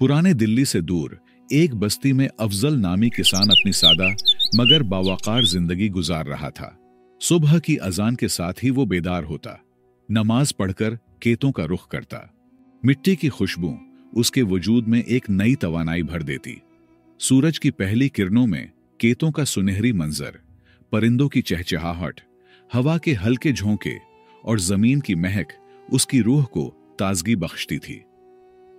पुराने दिल्ली से दूर एक बस्ती में अफजल नामी किसान अपनी सादा मगर बावकार जिंदगी गुजार रहा था। सुबह की अजान के साथ ही वो बेदार होता, नमाज पढ़कर खेतों का रुख करता। मिट्टी की खुशबू उसके वजूद में एक नई तवानाई भर देती। सूरज की पहली किरणों में खेतों का सुनहरी मंजर, परिंदों की चहचहाहट, हवा के हल्के झोंके और जमीन की महक उसकी रूह को ताजगी बख्शती थी।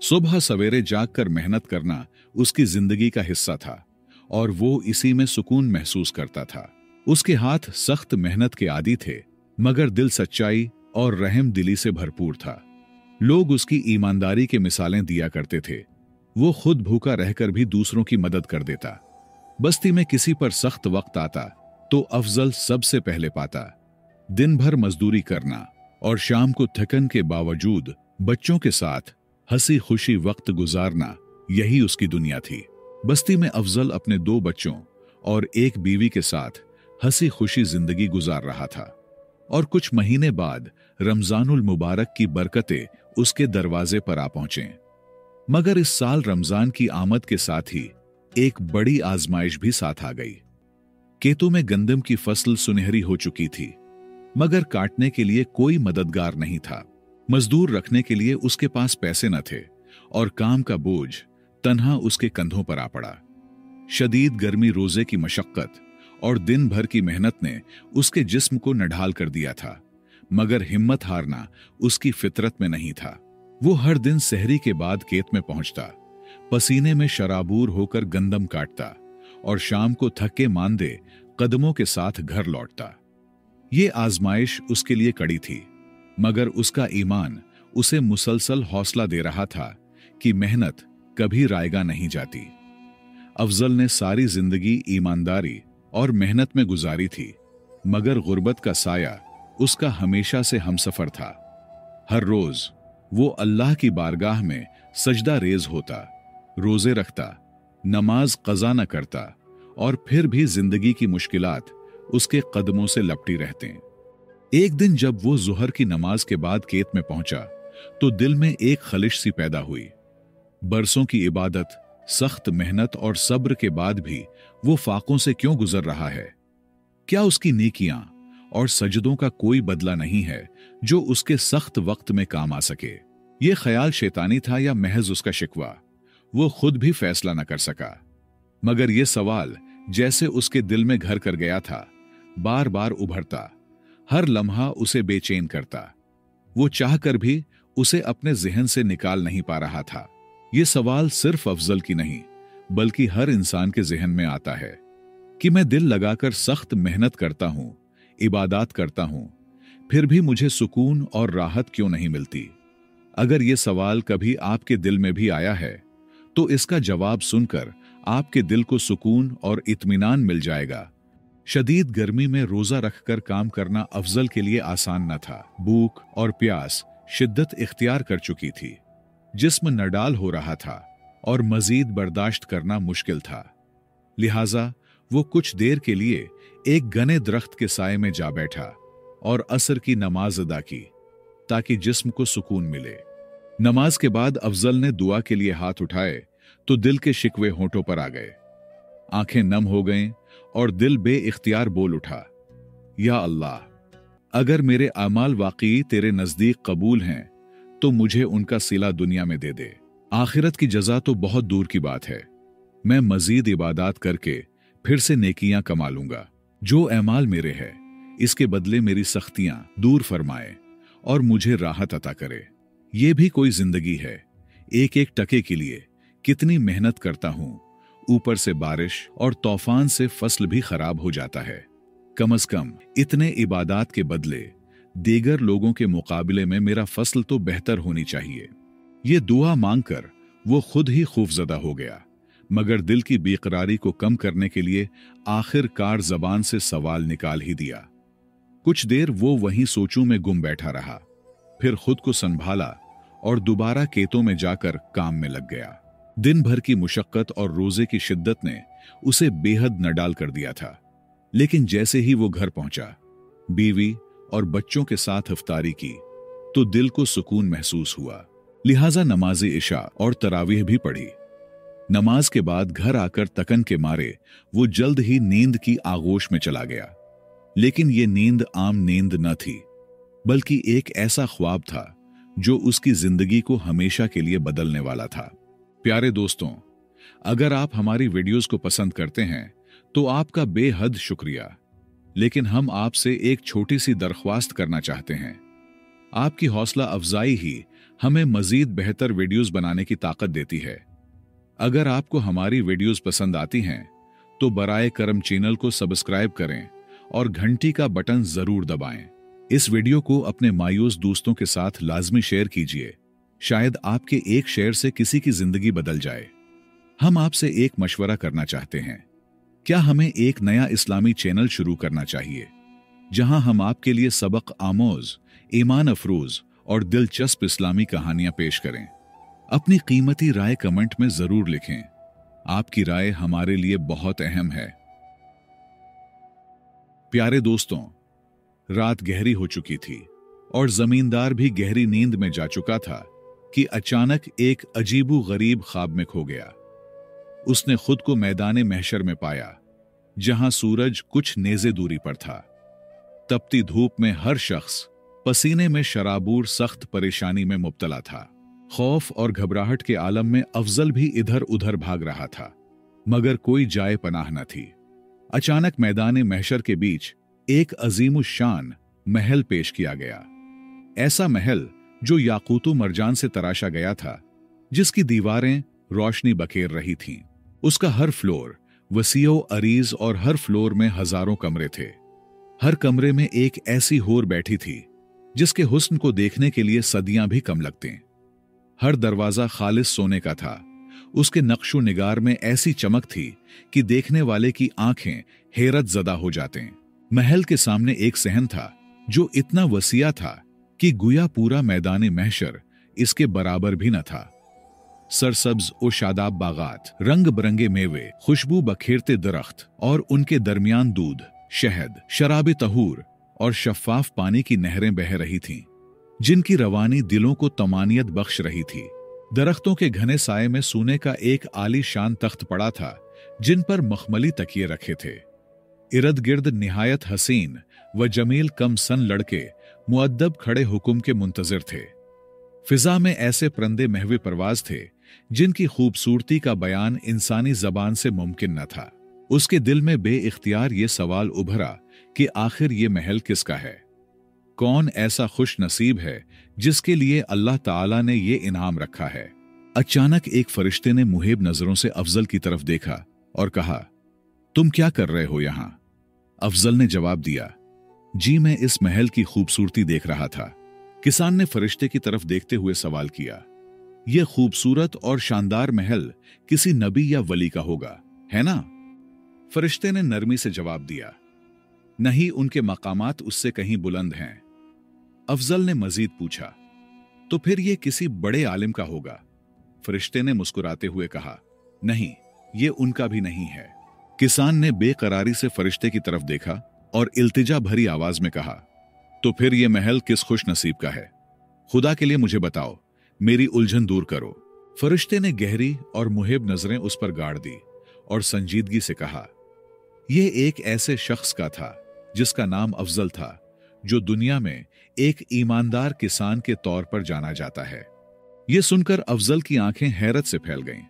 सुबह सवेरे जागकर मेहनत करना उसकी जिंदगी का हिस्सा था और वो इसी में सुकून महसूस करता था। उसके हाथ सख्त मेहनत के आदी थे, मगर दिल सच्चाई और रहम दिली से भरपूर था। लोग उसकी ईमानदारी के मिसालें दिया करते थे। वो खुद भूखा रहकर भी दूसरों की मदद कर देता। बस्ती में किसी पर सख्त वक्त आता तो अफजल सबसे पहले पाता। दिन भर मजदूरी करना और शाम को थकन के बावजूद बच्चों के साथ हंसी खुशी वक्त गुजारना, यही उसकी दुनिया थी। बस्ती में अफजल अपने 2 बच्चों और एक बीवी के साथ हंसी खुशी जिंदगी गुजार रहा था। और कुछ महीने बाद रमजानुल मुबारक की बरकतें उसके दरवाजे पर आ पहुंचे। मगर इस साल रमजान की आमद के साथ ही एक बड़ी आजमाइश भी साथ आ गई। खेतों में गंदम की फसल सुनहरी हो चुकी थी, मगर काटने के लिए कोई मददगार नहीं था। मजदूर रखने के लिए उसके पास पैसे न थे और काम का बोझ तन्हा उसके कंधों पर आ पड़ा। शदीद गर्मी, रोजे की मशक्कत और दिन भर की मेहनत ने उसके जिस्म को नढाल कर दिया था, मगर हिम्मत हारना उसकी फितरत में नहीं था। वो हर दिन सहरी के बाद खेत में पहुंचता, पसीने में शराबूर होकर गंदम काटता और शाम को थके मांदे कदमों के साथ घर लौटता। ये आजमाइश उसके लिए कड़ी थी, मगर उसका ईमान उसे मुसलसल हौसला दे रहा था कि मेहनत कभी रायगा नहीं जाती। अफजल ने सारी जिंदगी ईमानदारी और मेहनत में गुजारी थी, मगर गुर्बत का साया उसका हमेशा से हमसफर था। हर रोज वो अल्लाह की बारगाह में सजदा रेज होता, रोजे रखता, नमाज कज़ा न करता और फिर भी जिंदगी की मुश्किलात उसके कदमों से लपटी रहते। एक दिन जब वो जुहर की नमाज के बाद खेत में पहुंचा तो दिल में एक खलिश सी पैदा हुई। बरसों की इबादत, सख्त मेहनत और सब्र के बाद भी वो फाकों से क्यों गुजर रहा है? क्या उसकी नेकियां और सजदों का कोई बदला नहीं है जो उसके सख्त वक्त में काम आ सके? ये ख्याल शैतानी था या महज उसका शिकवा? वो खुद भी फैसला न कर सका, मगर ये सवाल जैसे उसके दिल में घर कर गया था, बार बार उभरता, हर लम्हा उसे बेचैन करता। वो चाहकर भी उसे अपने जहन से निकाल नहीं पा रहा था। ये सवाल सिर्फ अफजल की नहीं, बल्कि हर इंसान के जहन में आता है कि मैं दिल लगाकर सख्त मेहनत करता हूं, इबादत करता हूं, फिर भी मुझे सुकून और राहत क्यों नहीं मिलती? अगर ये सवाल कभी आपके दिल में भी आया है तो इसका जवाब सुनकर आपके दिल को सुकून और इत्मीनान मिल जाएगा। शदीद गर्मी में रोजा रखकर काम करना अफजल के लिए आसान न था। भूख और प्यास शिद्दत इख्तियार कर चुकी थी, जिस्म नडाल हो रहा था और मजीद बर्दाश्त करना मुश्किल था। लिहाजा वो कुछ देर के लिए एक घने दरख्त के साए में जा बैठा और असर की नमाज अदा की ताकि जिस्म को सुकून मिले। नमाज के बाद अफजल ने दुआ के लिए हाथ उठाए तो दिल के शिकवे होंठों पर आ गए। आंखें नम हो गईं और दिल बे-इख्तियार बोल उठा, या अल्लाह, अगर मेरे अमाल वाकई तेरे नजदीक कबूल हैं तो मुझे उनका सिला दुनिया में दे दे। आखिरत की जजा तो बहुत दूर की बात है। मैं मजीद इबादत करके फिर से नेकियां कमा लूंगा। जो अमाल मेरे है इसके बदले मेरी सख्तियां दूर फरमाए और मुझे राहत अता करे। ये भी कोई जिंदगी है? एक एक टके के लिए कितनी मेहनत करता हूं, ऊपर से बारिश और तूफान से फसल भी खराब हो जाता है। कम से कम इतने इबादत के बदले दीगर लोगों के मुकाबले में मेरा फसल तो बेहतर होनी चाहिए। ये दुआ मांगकर वो खुद ही खौफजदा हो गया, मगर दिल की बेकरारी को कम करने के लिए आखिरकार जबान से सवाल निकाल ही दिया। कुछ देर वो वहीं सोचों में गुम बैठा रहा, फिर खुद को संभाला और दोबारा खेतों में जाकर काम में लग गया। दिन भर की मुशक्कत और रोजे की शिद्दत ने उसे बेहद नडाल कर दिया था, लेकिन जैसे ही वो घर पहुंचा, बीवी और बच्चों के साथ इफ्तारी की तो दिल को सुकून महसूस हुआ। लिहाजा नमाज इशा और तरावीह भी पढ़ी। नमाज के बाद घर आकर तकन के मारे वो जल्द ही नींद की आगोश में चला गया। लेकिन ये नींद आम नींद न थी, बल्कि एक ऐसा ख्वाब था जो उसकी जिंदगी को हमेशा के लिए बदलने वाला था। प्यारे दोस्तों, अगर आप हमारी वीडियोस को पसंद करते हैं तो आपका बेहद शुक्रिया। लेकिन हम आपसे एक छोटी सी दरख्वास्त करना चाहते हैं। आपकी हौसला अफजाई ही हमें मजीद बेहतर वीडियोस बनाने की ताकत देती है। अगर आपको हमारी वीडियोस पसंद आती हैं तो बराए करम चैनल को सब्सक्राइब करें और घंटी का बटन जरूर दबाएं। इस वीडियो को अपने मायूस दोस्तों के साथ लाजमी शेयर कीजिए। शायद आपके एक शेयर से किसी की जिंदगी बदल जाए। हम आपसे एक मशवरा करना चाहते हैं। क्या हमें एक नया इस्लामी चैनल शुरू करना चाहिए जहां हम आपके लिए सबक आमोज, ईमान अफरोज और दिलचस्प इस्लामी कहानियां पेश करें? अपनी कीमती राय कमेंट में जरूर लिखें। आपकी राय हमारे लिए बहुत अहम है। प्यारे दोस्तों, रात गहरी हो चुकी थी और जमींदार भी गहरी नींद में जा चुका था कि अचानक एक अजीबो गरीब ख्वाब में खो गया। उसने खुद को मैदाने महशर में पाया, जहां सूरज कुछ नेज़े दूरी पर था। तपती धूप में हर शख्स पसीने में शराबूर सख्त परेशानी में मुब्तला था। खौफ और घबराहट के आलम में अफजल भी इधर उधर भाग रहा था, मगर कोई जाए पनाह न थी। अचानक मैदाने महशर के बीच एक अजीमुशान महल पेश किया गया। ऐसा महल जो याकूतो मरजान से तराशा गया था, जिसकी दीवारें रोशनी बखेर रही थीं। उसका हर फ्लोर वसीओ अरीज और हर फ्लोर में हजारों कमरे थे। हर कमरे में एक ऐसी हूर बैठी थी जिसके हुस्न को देखने के लिए सदियां भी कम लगतीं। हर दरवाजा खालिस सोने का था। उसके नक्शो निगार में ऐसी चमक थी कि देखने वाले की आंखें हैरत जदा हो जातें। महल के सामने एक सहन था जो इतना वसिया था कि गुया पूरा मैदान महशर इसके बराबर भी न था। सरसब्ज और शादाब बागात, रंग बिरंगे मेवे, खुशबू बखेरते दरख्त और उनके दरमियान दूध, शहद, शराबे तहूर और शफ्फाफ पानी की नहरें बह रही थीं, जिनकी रवानी दिलों को तमानियत बख्श रही थी। दरख्तों के घने साये में सोने का एक आलीशान तख्त पड़ा था, जिन पर मखमली तकिए रखे थे। इर्द गिर्द निहायत हसीन व जमील कम सन लड़के मुअद्दब खड़े हुक्म के मुंतजिर थे। फिजा में ऐसे परंदे महवे परवाज थे जिनकी खूबसूरती का बयान इंसानी जबान से मुमकिन न था। उसके दिल में बेइख्तियार ये सवाल उभरा कि आखिर ये महल किसका है? कौन ऐसा खुश नसीब है जिसके लिए अल्लाह ताला ने ये इनाम रखा है? अचानक एक फरिश्ते ने मुहेब नजरों से अफजल की तरफ देखा और कहा, तुम क्या कर रहे हो यहां? अफजल ने जवाब दिया, जी मैं इस महल की खूबसूरती देख रहा था। किसान ने फरिश्ते की तरफ देखते हुए सवाल किया, यह खूबसूरत और शानदार महल किसी नबी या वली का होगा, है ना? फरिश्ते ने नरमी से जवाब दिया, नहीं, उनके मकामात उससे कहीं बुलंद हैं। अफजल ने मजीद पूछा, तो फिर यह किसी बड़े आलिम का होगा? फरिश्ते ने मुस्कुराते हुए कहा, नहीं, ये उनका भी नहीं है। किसान ने बेकरारी से फरिश्ते की तरफ देखा और इल्तिजा भरी आवाज में कहा, तो फिर यह महल किस खुश नसीब का है? खुदा के लिए मुझे बताओ, मेरी उलझन दूर करो। फरिश्ते ने गहरी और मुहिब नजरें उस पर गाड़ दी और संजीदगी से कहा, यह एक ऐसे शख्स का था जिसका नाम अफजल था, जो दुनिया में एक ईमानदार किसान के तौर पर जाना जाता है। यह सुनकर अफजल की आंखें हैरत से फैल गईं।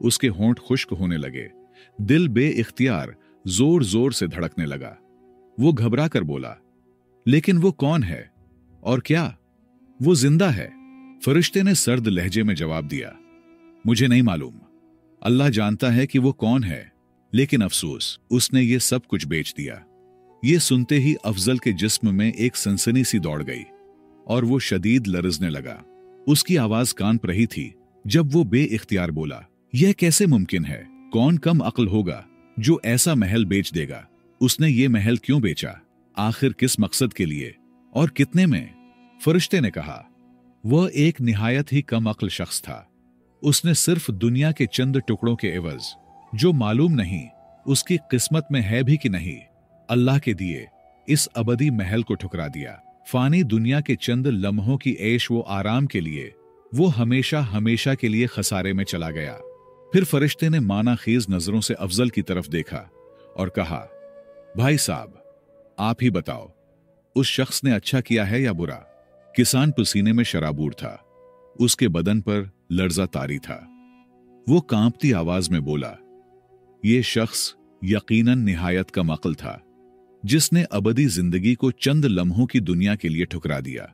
उसके होंठ खुश्क होने लगे, दिल बेइख्तियार जोर जोर से धड़कने लगा। वो घबरा कर बोला, लेकिन वो कौन है और क्या वो जिंदा है? फरिश्ते ने सर्द लहजे में जवाब दिया, मुझे नहीं मालूम। अल्लाह जानता है कि वो कौन है, लेकिन अफसोस उसने ये सब कुछ बेच दिया। ये सुनते ही अफजल के जिस्म में एक सनसनी सी दौड़ गई और वो शदीद लरजने लगा। उसकी आवाज कान पर रही थी जब वो बेइख्तियार बोला, यह कैसे मुमकिन है? कौन कम अक्ल होगा जो ऐसा महल बेच देगा? उसने ये महल क्यों बेचा? आखिर किस मकसद के लिए और कितने में? फरिश्ते ने कहा, वह एक निहायत ही कम अक्ल शख्स था। उसने सिर्फ दुनिया के चंद टुकड़ों के एवज, जो मालूम नहीं उसकी किस्मत में है भी कि नहीं, अल्लाह के दिए इस अबदी महल को ठुकरा दिया। फानी दुनिया के चंद लम्हों की ऐश वो आराम के लिए वो हमेशा हमेशा के लिए खसारे में चला गया। फिर फरिश्ते ने मानाखेज नजरों से अफजल की तरफ देखा और कहा, भाई साहब, आप ही बताओ, उस शख्स ने अच्छा किया है या बुरा? किसान पसीने में शराबूर था, उसके बदन पर लर्जा तारी था। वो कांपती आवाज में बोला, ये शख्स यकीनन निहायत कम अक्ल था, जिसने अबदी जिंदगी को चंद लम्हों की दुनिया के लिए ठुकरा दिया।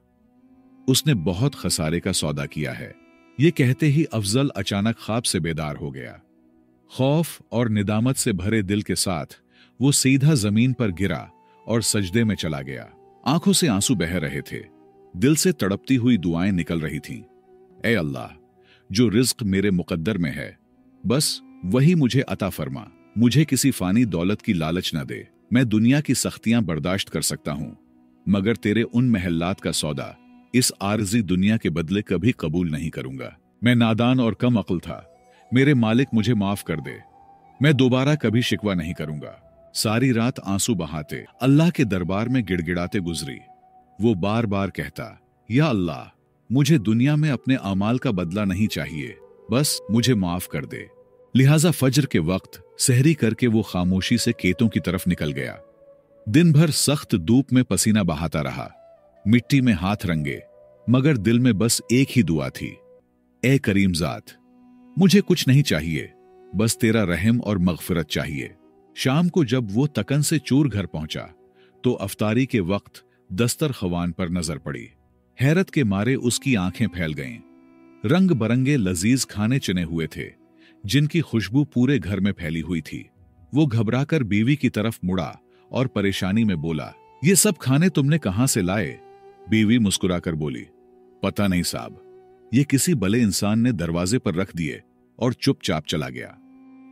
उसने बहुत खसारे का सौदा किया है। ये कहते ही अफजल अचानक ख्वाब से बेदार हो गया। खौफ और निदामत से भरे दिल के साथ वो सीधा जमीन पर गिरा और सजदे में चला गया। आंखों से आंसू बह रहे थे, दिल से तड़पती हुई दुआएं निकल रही थीं। ए अल्लाह, जो रिज्क मेरे मुकद्दर में है, बस वही मुझे अता फरमा। मुझे किसी फानी दौलत की लालच न दे। मैं दुनिया की सख्तियां बर्दाश्त कर सकता हूं, मगर तेरे उन महल्लात का सौदा इस आरजी दुनिया के बदले कभी कबूल नहीं करूंगा। मैं नादान और कम अक्ल था, मेरे मालिक मुझे माफ कर दे। मैं दोबारा कभी शिकवा नहीं करूंगा। सारी रात आंसू बहाते अल्लाह के दरबार में गिड़गिड़ाते गुजरी। वो बार बार कहता, या अल्लाह, मुझे दुनिया में अपने अमाल का बदला नहीं चाहिए, बस मुझे माफ कर दे। लिहाजा फज्र के वक्त सहरी करके वो खामोशी से खेतों की तरफ निकल गया। दिन भर सख्त धूप में पसीना बहाता रहा, मिट्टी में हाथ रंगे, मगर दिल में बस एक ही दुआ थी, ए करीम ज़ात, मुझे कुछ नहीं चाहिए, बस तेरा रहम और मगफिरत चाहिए। शाम को जब वो तकन से चूर घर पहुंचा तो अफ्तारी के वक्त दस्तर खवान पर नजर पड़ी। हैरत के मारे उसकी आंखें फैल गईं। रंग बरंगे लजीज खाने चुने हुए थे, जिनकी खुशबू पूरे घर में फैली हुई थी। वो घबराकर बीवी की तरफ मुड़ा और परेशानी में बोला, ये सब खाने तुमने कहां से लाए? बीवी मुस्कुराकर बोली, पता नहीं साहब, ये किसी भले इंसान ने दरवाजे पर रख दिए और चुपचाप चला गया।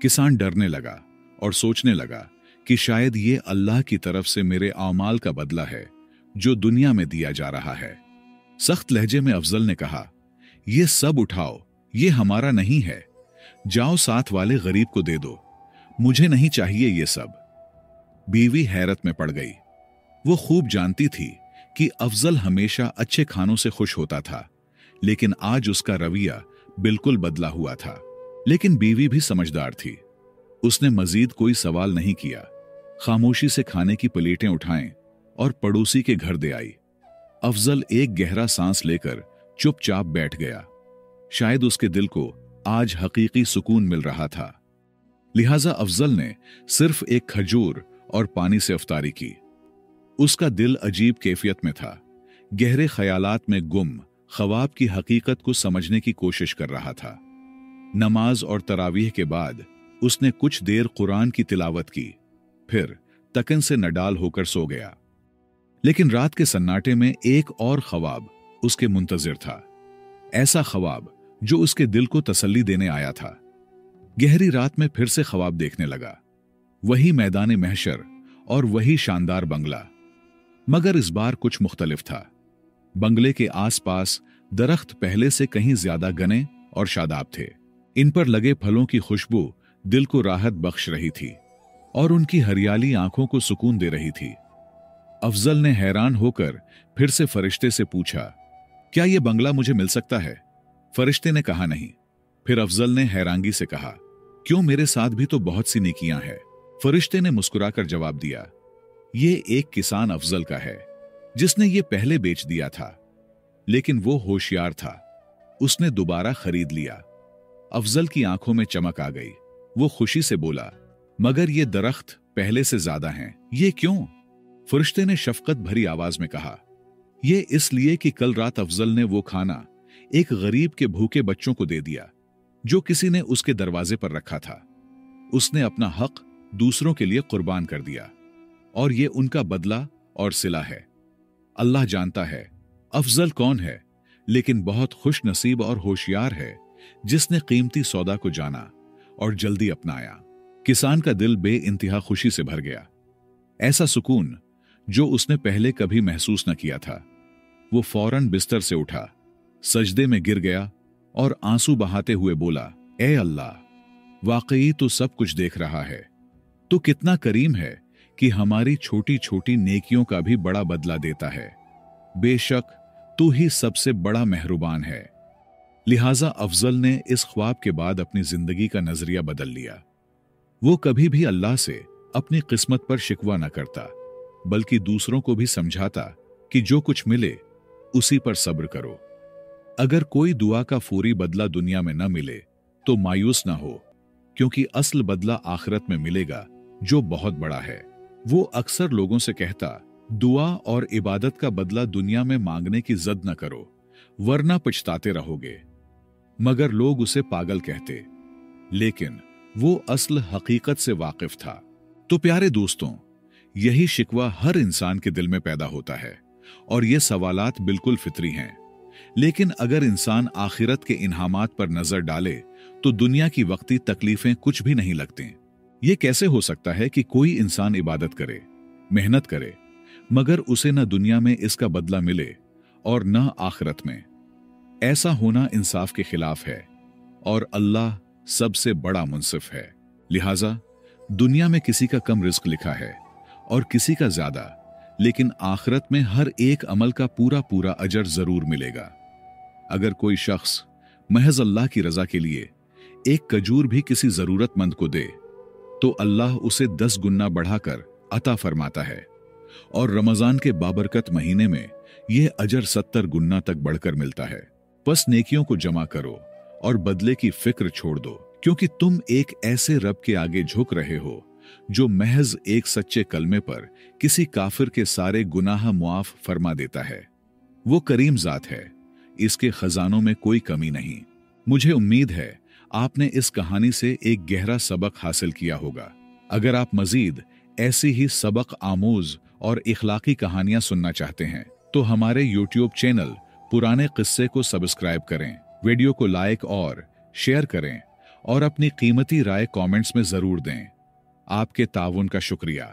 किसान डरने लगा और सोचने लगा कि शायद ये अल्लाह की तरफ से मेरे आमाल का बदला है जो दुनिया में दिया जा रहा है। सख्त लहजे में अफजल ने कहा, ये सब उठाओ, ये हमारा नहीं है, जाओ साथ वाले गरीब को दे दो, मुझे नहीं चाहिए ये सब। बीवी हैरत में पड़ गई। वो खूब जानती थी कि अफजल हमेशा अच्छे खानों से खुश होता था, लेकिन आज उसका रवैया बिल्कुल बदला हुआ था। लेकिन बीवी भी समझदार थी, उसने मजीद कोई सवाल नहीं किया। खामोशी से खाने की प्लेटें उठाएं और पड़ोसी के घर दे आई। अफजल एक गहरा सांस लेकर चुपचाप बैठ गया। शायद उसके दिल को आज हकीकी सुकून मिल रहा था। लिहाजा अफजल ने सिर्फ एक खजूर और पानी से अफ्तारी की। उसका दिल अजीब कैफियत में था, गहरे ख्यालात में गुम, ख्वाब की हकीकत को समझने की कोशिश कर रहा था। नमाज और तरावीह के बाद उसने कुछ देर कुरान की तिलावत की, फिर तकन से नडाल होकर सो गया। लेकिन रात के सन्नाटे में एक और ख्वाब उसके मुंतजिर था, ऐसा ख्वाब जो उसके दिल को तसल्ली देने आया था। गहरी रात में फिर से ख्वाब देखने लगा, वही मैदान महशर और वही शानदार बंगला, मगर इस बार कुछ मुख्तलिफ था। बंगले के आसपास दरख्त पहले से कहीं ज्यादा घने और शादाब थे। इन पर लगे फलों की खुशबू दिल को राहत बख्श रही थी और उनकी हरियाली आंखों को सुकून दे रही थी। अफजल ने हैरान होकर फिर से फरिश्ते से पूछा, क्या यह बंगला मुझे मिल सकता है? फरिश्ते ने कहा, नहीं। फिर अफजल ने हैरानगी से कहा, क्यों, मेरे साथ भी तो बहुत सी नेकियां हैं। फरिश्ते ने मुस्कुराकर जवाब दिया, ये एक किसान अफजल का है जिसने ये पहले बेच दिया था, लेकिन वो होशियार था, उसने दोबारा खरीद लिया। अफजल की आंखों में चमक आ गई। वो खुशी से बोला, मगर ये दरख्त पहले से ज्यादा हैं, ये क्यों? फरिश्ते ने शफकत भरी आवाज में कहा, ये इसलिए कि कल रात अफजल ने वो खाना एक गरीब के भूखे बच्चों को दे दिया जो किसी ने उसके दरवाजे पर रखा था। उसने अपना हक दूसरों के लिए कुर्बान कर दिया और ये उनका बदला और सिला है। अल्लाह जानता है अफजल कौन है, लेकिन बहुत खुश नसीब और होशियार है जिसने कीमती सौदा को जाना और जल्दी अपनाया। किसान का दिल बेइंतहा खुशी से भर गया, ऐसा सुकून जो उसने पहले कभी महसूस न किया था। वो फौरन बिस्तर से उठा, सजदे में गिर गया और आंसू बहाते हुए बोला, ए अल्लाह, वाकई तो सब कुछ देख रहा है, तो कितना करीम है कि हमारी छोटी छोटी नेकियों का भी बड़ा बदला देता है। बेशक तू ही सबसे बड़ा मेहरबान है। लिहाजा अफजल ने इस ख्वाब के बाद अपनी जिंदगी का नजरिया बदल लिया। वो कभी भी अल्लाह से अपनी किस्मत पर शिकवा न करता, बल्कि दूसरों को भी समझाता कि जो कुछ मिले उसी पर सब्र करो। अगर कोई दुआ का फौरी बदला दुनिया में न मिले तो मायूस ना हो, क्योंकि असल बदला आखिरत में मिलेगा, जो बहुत बड़ा है। वो अक्सर लोगों से कहता, दुआ और इबादत का बदला दुनिया में मांगने की जिद न करो, वरना पछताते रहोगे। मगर लोग उसे पागल कहते, लेकिन वो असल हकीकत से वाकिफ था। तो प्यारे दोस्तों, यही शिकवा हर इंसान के दिल में पैदा होता है और ये सवालात बिल्कुल फितरी हैं। लेकिन अगर इंसान आखिरत के इन्हामात पर नजर डाले तो दुनिया की वक्ती तकलीफें कुछ भी नहीं लगती। ये कैसे हो सकता है कि कोई इंसान इबादत करे, मेहनत करे, मगर उसे न दुनिया में इसका बदला मिले और न आखिरत में? ऐसा होना इंसाफ के खिलाफ है और अल्लाह सबसे बड़ा मुंसिफ है। लिहाजा दुनिया में किसी का कम रिस्क लिखा है और किसी का ज्यादा, लेकिन आखिरत में हर एक अमल का पूरा पूरा अजर जरूर मिलेगा। अगर कोई शख्स महज अल्लाह की रजा के लिए एक खजूर भी किसी जरूरतमंद को दे तो अल्लाह उसे 10 गुना बढ़ाकर अता फरमाता है और रमजान के बाबरकत महीने में यह अजर 70 गुना तक बढ़कर मिलता है। बस नेकियों को जमा करो और बदले की फिक्र छोड़ दो, क्योंकि तुम एक ऐसे रब के आगे झुक रहे हो जो महज एक सच्चे कलमे पर किसी काफिर के सारे गुनाह मुआफ फरमा देता है। वो करीम जात है, इसके खजानों में कोई कमी नहीं। मुझे उम्मीद है आपने इस कहानी से एक गहरा सबक हासिल किया होगा। अगर आप मजीद ऐसी ही सबक आमूज और इखलाकी कहानियां सुनना चाहते हैं तो हमारे YouTube चैनल पुराने किस्से को सब्सक्राइब करें, वीडियो को लाइक और शेयर करें और अपनी कीमती राय कमेंट्स में जरूर दें। आपके ताउन का शुक्रिया।